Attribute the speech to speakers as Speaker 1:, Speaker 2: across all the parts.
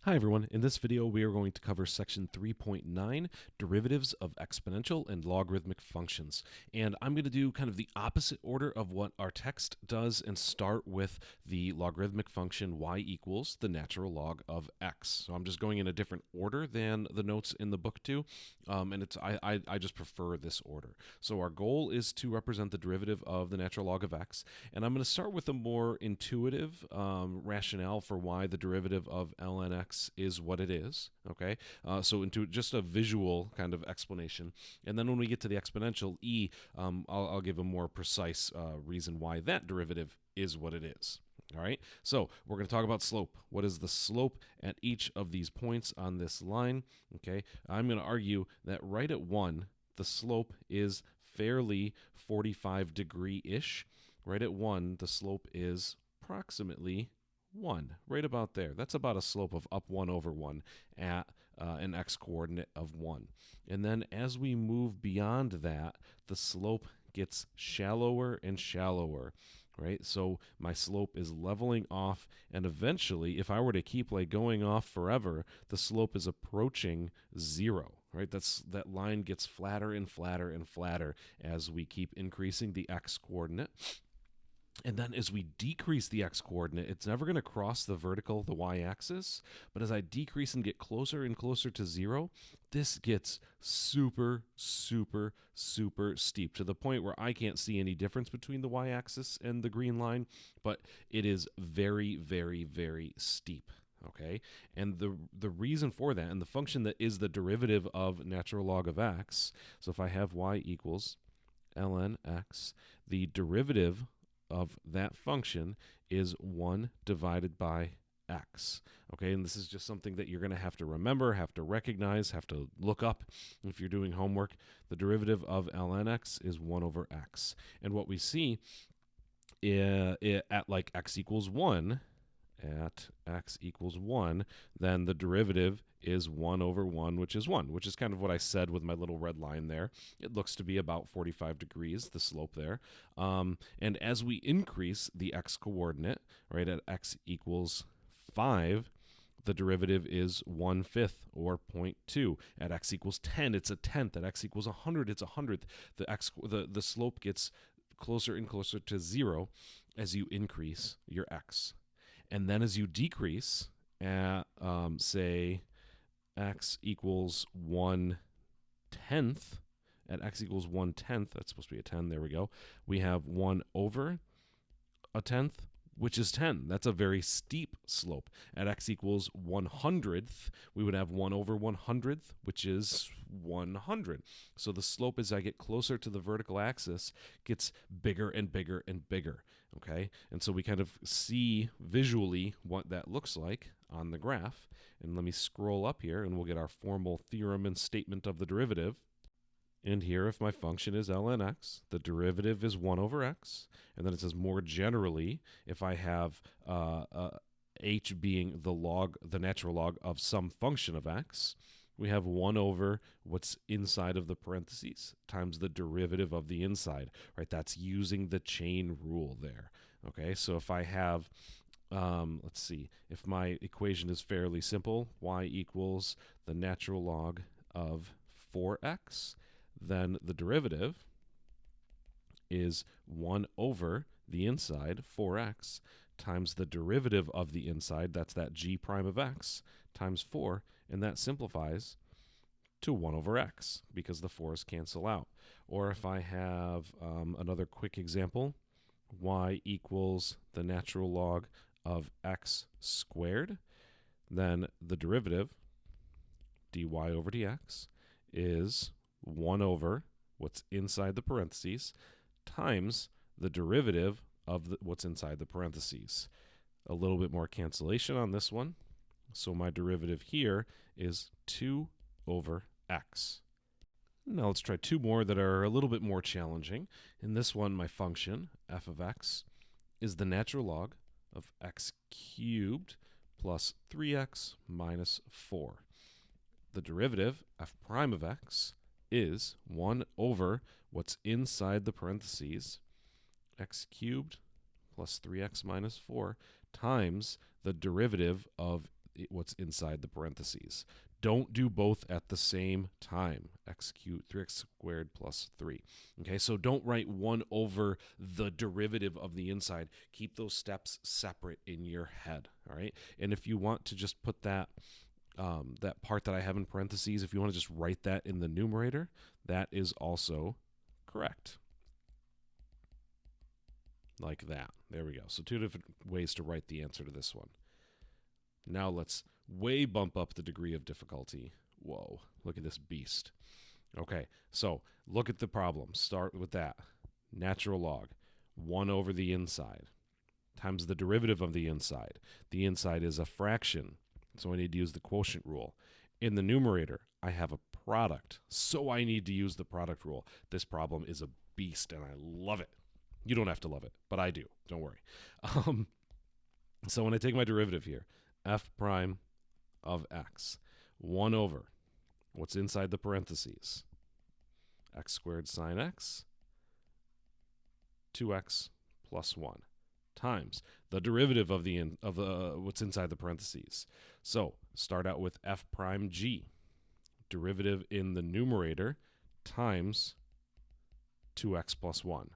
Speaker 1: Hi everyone, in this video we are going to cover section 3.9, derivatives of exponential and logarithmic functions. And I'm going to do kind of the opposite order of what our text does and start with the logarithmic function y equals the natural log of x. So I'm just going in a different order than the notes in the book do, and I just prefer this order. So our goal is to represent the derivative of the natural log of x, and I'm going to start with a more intuitive rationale for why the derivative of ln x is what it is, okay? So into just a visual kind of explanation. And then when we get to the exponential e, I'll give a more precise reason why that derivative is what it is. All right, so we're going to talk about slope. What is the slope at each of these points on this line? Okay, I'm going to argue that right at 1, the slope is fairly 45-degree-ish. Right at 1, the slope is approximately 1, right about there. That's about a slope of up 1 over 1 at an x-coordinate of 1. And then as we move beyond that, the slope gets shallower and shallower, right? So my slope is leveling off, and eventually, if I were to keep going off forever, the slope is approaching 0. Right, that line gets flatter and flatter and flatter as we keep increasing the x-coordinate. And then as we decrease the x-coordinate, it's never going to cross the y-axis. But as I decrease and get closer and closer to 0, this gets super, super, super steep to the point where I can't see any difference between the y-axis and the green line. But it is very, very, very steep. Okay, and the reason for that, and the function that is the derivative of natural log of x, so if I have y equals ln x, the derivative of that function is 1 divided by x. Okay, and this is just something that you're going to have to remember, have to recognize, have to look up if you're doing homework. The derivative of ln x is 1 over x. And what we see at x equals 1, then the derivative is 1 over 1, which is 1, which is kind of what I said with my little red line there. It looks to be about 45 degrees, the slope there. And as we increase the x-coordinate, right, at x equals 5, the derivative is 1/5 or 0.2. At x equals 10, it's a tenth. At x equals 100, it's a hundredth. The slope gets closer and closer to 0 as you increase your x. And then as you decrease at, say, x equals 1/10, at x equals 1/10, that's supposed to be a 10, there we go, we have 1 over a tenth, which is 10. That's a very steep slope. At x equals 100th, we would have 1 over 100th, which is 100. So the slope as I get closer to the vertical axis gets bigger and bigger and bigger, okay? And so we kind of see visually what that looks like on the graph. And let me scroll up here and we'll get our formal theorem and statement of the derivative. And here, if my function is ln x, the derivative is 1 over x. And then it says more generally, if I have h being the natural log of some function of x, we have 1 over what's inside of the parentheses times the derivative of the inside, right? That's using the chain rule there, okay? So if I have, let's see, if my equation is fairly simple, y equals the natural log of 4x, then the derivative is 1 over the inside, 4x, times the derivative of the inside, that's that g prime of x, times 4, and that simplifies to 1 over x, because the 4's cancel out. Or if I have another quick example, y equals the natural log of x squared, then the derivative, dy over dx, is 1 over what's inside the parentheses times the derivative of what's inside the parentheses. A little bit more cancellation on this one. So my derivative here is 2 over x. Now let's try two more that are a little bit more challenging. In this one, my function, f of x, is the natural log of x cubed plus 3x minus 4. The derivative, f prime of x, is 1 over what's inside the parentheses, x cubed plus 3x minus 4, times the derivative of what's inside the parentheses. Don't do both at the same time. X cubed, 3x squared plus 3. Okay, so don't write 1 over the derivative of the inside. Keep those steps separate in your head, all right? And if you want to just put that that part that I have in parentheses, if you want to just write that in the numerator, that is also correct. Like that. There we go. So 2 different ways to write the answer to this one. Now let's way bump up the degree of difficulty. Whoa, look at this beast. Okay, so look at the problem. Start with that. Natural log, 1 over the inside times the derivative of the inside. The inside is a fraction, so I need to use the quotient rule. In the numerator, I have a product, so I need to use the product rule. This problem is a beast, and I love it. You don't have to love it, but I do. Don't worry. So when I take my derivative here, f prime of x, 1 over what's inside the parentheses, x squared sine x, 2x plus 1, times the derivative of what's inside the parentheses. So start out with f prime g, derivative in the numerator, times 2x plus 1.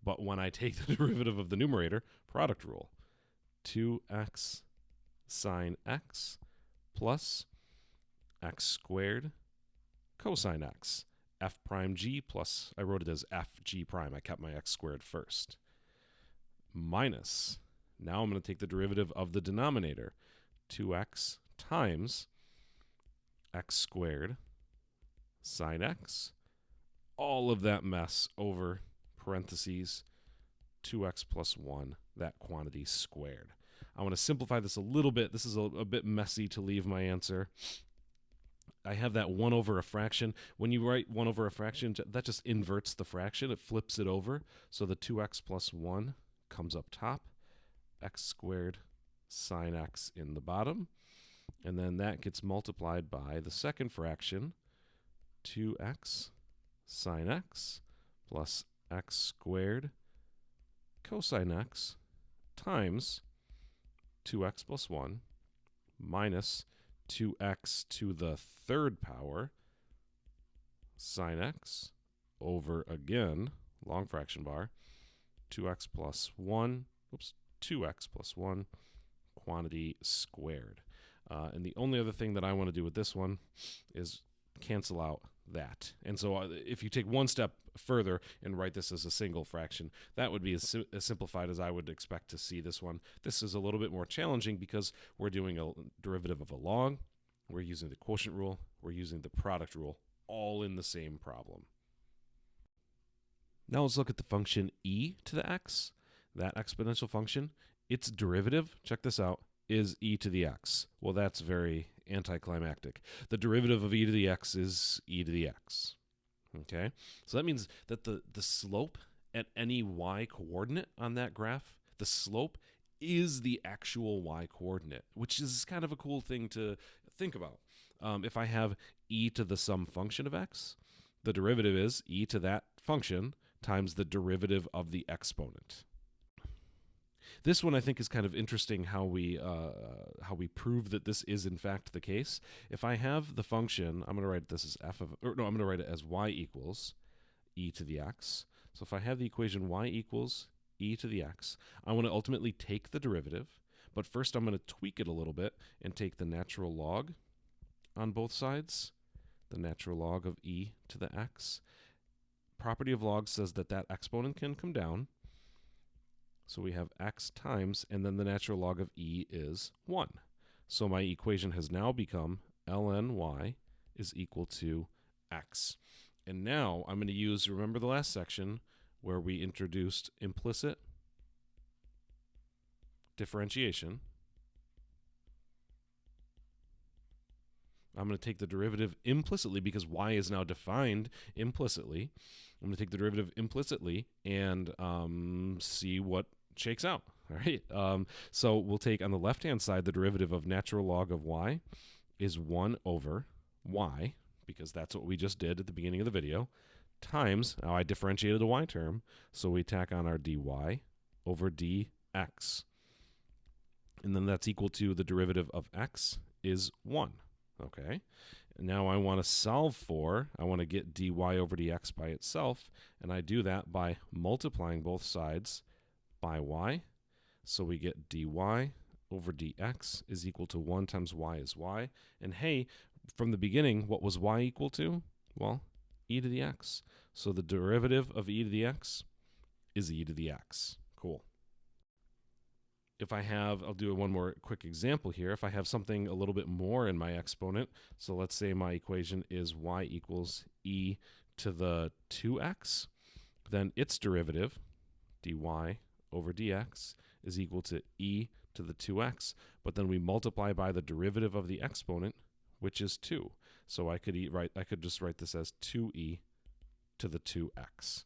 Speaker 1: But when I take the derivative of the numerator, product rule, 2x sine x plus x squared cosine x, f prime g plus, I wrote it as f g prime. I kept my x squared first. Minus, now I'm going to take the derivative of the denominator, 2x times x squared sine x, all of that mess over parentheses, 2x plus 1, that quantity squared. I want to simplify this a little bit. This is a bit messy to leave my answer. I have that 1 over a fraction. When you write 1 over a fraction, that just inverts the fraction. It flips it over. So the 2x plus 1 comes up top, x squared sine x in the bottom. And then that gets multiplied by the second fraction, 2x sine x plus x squared cosine x times 2x plus 1 minus 2x to the third power sine x over, again, long fraction bar, 2x plus 1, 2x plus 1, quantity squared. And the only other thing that I want to do with this one is cancel out that. And so if you take one step further and write this as a single fraction, that would be as simplified as I would expect to see this one. This is a little bit more challenging because we're doing a derivative of a log, we're using the quotient rule, we're using the product rule, all in the same problem. Now let's look at the function e to the x. That exponential function, its derivative, check this out, is e to the x. Well, that's very anticlimactic. The derivative of e to the x is e to the x. Okay? So that means that the slope at any y coordinate on that graph, the slope is the actual y coordinate, which is kind of a cool thing to think about. If I have e to the some function of x, the derivative is e to that function times the derivative of the exponent. This one I think is kind of interesting how we prove that this is in fact the case. If I have the function, I'm going to write this as I'm going to write it as y equals e to the x. So if I have the equation y equals e to the x, I want to ultimately take the derivative, but first I'm going to tweak it a little bit and take the natural log on both sides, the natural log of e to the x. Property of log says that that exponent can come down. So we have x times, and then the natural log of e is 1. So my equation has now become ln y is equal to x. And now I'm going to use, remember the last section where we introduced implicit differentiation. I'm going to take the derivative implicitly because y is now defined implicitly. I'm going to take the derivative implicitly and see what shakes out. All right. So we'll take on the left-hand side the derivative of natural log of y is 1 over y, because that's what we just did at the beginning of the video, times, now I differentiated the y term, so we tack on our dy over dx. And then that's equal to the derivative of x is 1. Okay. And now I want to solve for, I want to get dy over dx by itself, and I do that by multiplying both sides by y. So we get dy over dx is equal to 1 times y is y. And hey, from the beginning, what was y equal to? Well, e to the x. So the derivative of e to the x is e to the x. Cool. If I have, I'll do one more quick example here. If I have something a little bit more in my exponent, so let's say my equation is y equals e to the 2x, then its derivative, dy over dx, is equal to e to the 2x, but then we multiply by the derivative of the exponent, which is 2. So I could just write this as 2e to the 2x.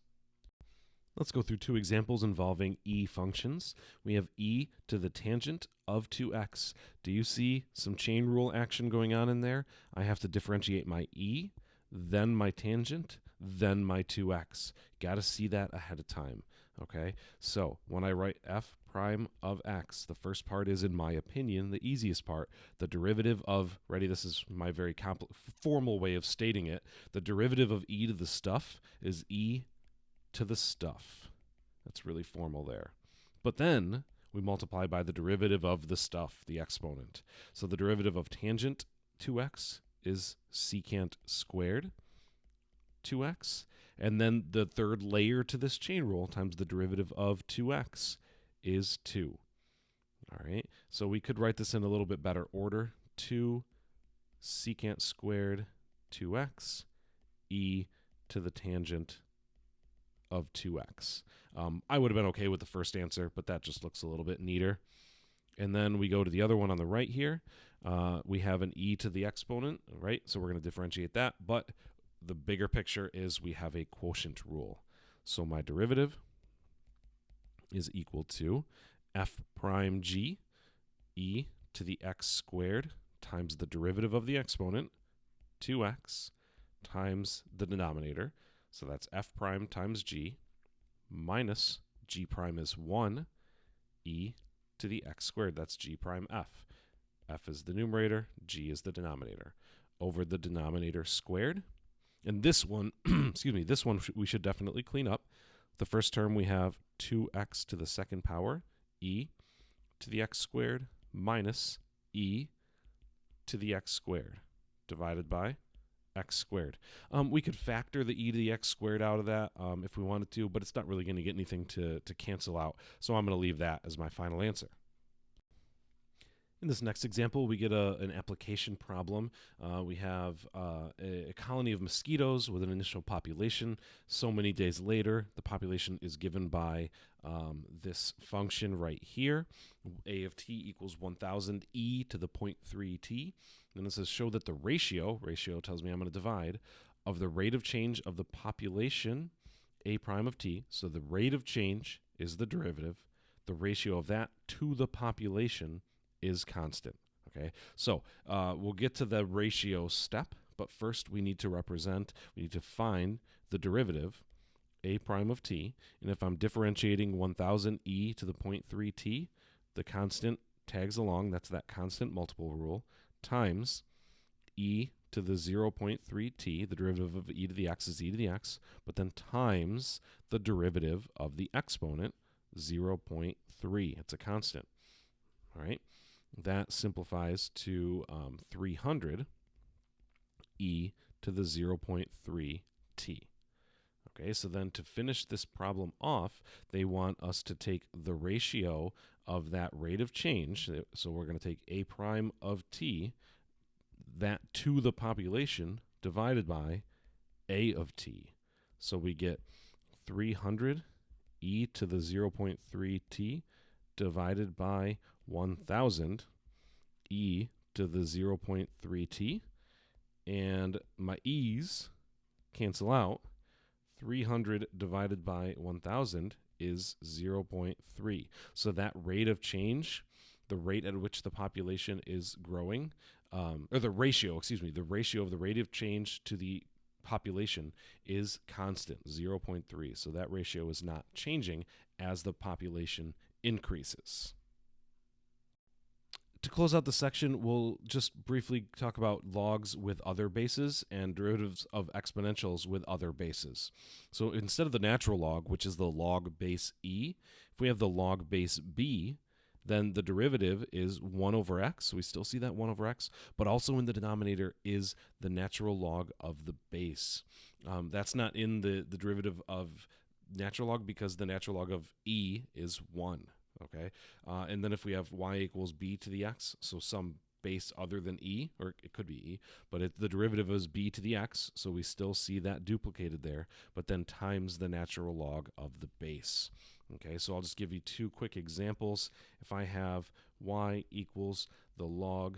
Speaker 1: Let's go through two examples involving e functions. We have e to the tangent of 2x. Do you see some chain rule action going on in there? I have to differentiate my e, then my tangent, then my 2x. Got to see that ahead of time. Okay, so when I write f prime of x, the first part is, in my opinion, the easiest part. The derivative of, ready, this is my very formal way of stating it, the derivative of e to the stuff is e to the stuff. That's really formal there. But then we multiply by the derivative of the stuff, the exponent. So the derivative of tangent 2x is secant squared 2x. And then the third layer to this chain rule times the derivative of 2x is 2. All right, so we could write this in a little bit better order. 2 secant squared 2x e to the tangent of 2x. I would have been okay with the first answer, but that just looks a little bit neater. And then we go to the other one on the right here. We have an e to the exponent, right? So we're going to differentiate that, but the bigger picture is we have a quotient rule. So my derivative is equal to f prime g e to the x squared times the derivative of the exponent, 2x, times the denominator. So that's f prime times g minus g prime is 1 e to the x squared. That's g prime f. F is the numerator, g is the denominator. Over the denominator squared. And this one, excuse me, this one we should definitely clean up. The first term we have 2x to the second power, e to the x squared minus e to the x squared divided by x squared. We could factor the e to the x squared out of that if we wanted to, but it's not really going to get anything to cancel out. So I'm going to leave that as my final answer. In this next example, we get an application problem. We have a colony of mosquitoes with an initial population. So many days later, the population is given by this function right here. A of t equals 1,000 e to the 0.3 t. Then it says show that the ratio tells me I'm going to divide, of the rate of change of the population, a prime of t, so the rate of change is the derivative, the ratio of that to the population is constant. Okay, so we'll get to the ratio step, but first we need to find the derivative, a prime of t, and if I'm differentiating 1,000 e to the 0.3 t, the constant tags along, that's that constant multiple rule, times e to the 0.3 t, the derivative of e to the x is e to the x, but then times the derivative of the exponent, 0.3. It's a constant. All right, that simplifies to 300 e to the 0.3 t. Okay, so then to finish this problem off, they want us to take the ratio of that rate of change. So we're going to take a prime of t, that to the population, divided by a of t. So we get 300 e to the 0.3 t divided by 1,000 e to the 0.3 t. And my e's cancel out. 300 divided by 1,000 is 0.3. So that rate of change, the rate at which the population is growing, or the ratio of the rate of change to the population is constant, 0.3. So that ratio is not changing as the population increases. To close out the section, we'll just briefly talk about logs with other bases and derivatives of exponentials with other bases. So instead of the natural log, which is the log base e, if we have the log base b, then the derivative is 1 over x. We still see that 1 over x, but also in the denominator is the natural log of the base. That's not in the derivative of natural log because the natural log of e is 1. Okay, and then if we have y equals b to the x, so some base other than e, or it could be e, but the derivative is b to the x, so we still see that duplicated there, but then times the natural log of the base. Okay, so I'll just give you two quick examples. If I have y equals the log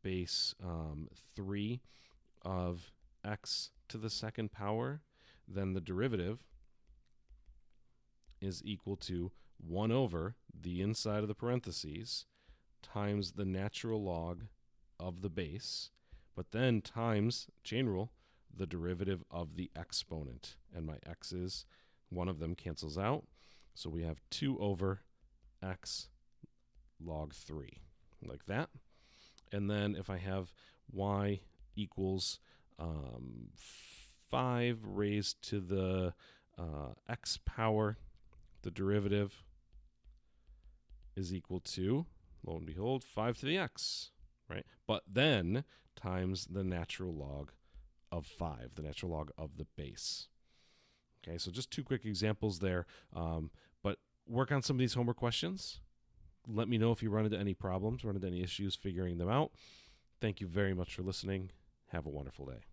Speaker 1: base 3 of x to the second power, then the derivative is equal to 1 over the inside of the parentheses times the natural log of the base, but then times, chain rule, the derivative of the exponent. And my x's, one of them cancels out. So we have 2 over x log 3, like that. And then if I have y equals 5 raised to the x power, the derivative is equal to, lo and behold, 5 to the x, right? But then times the natural log of 5, the natural log of the base. Okay, so just two quick examples there. But work on some of these homework questions. Let me know if you run into any problems, run into any issues figuring them out. Thank you very much for listening. Have a wonderful day.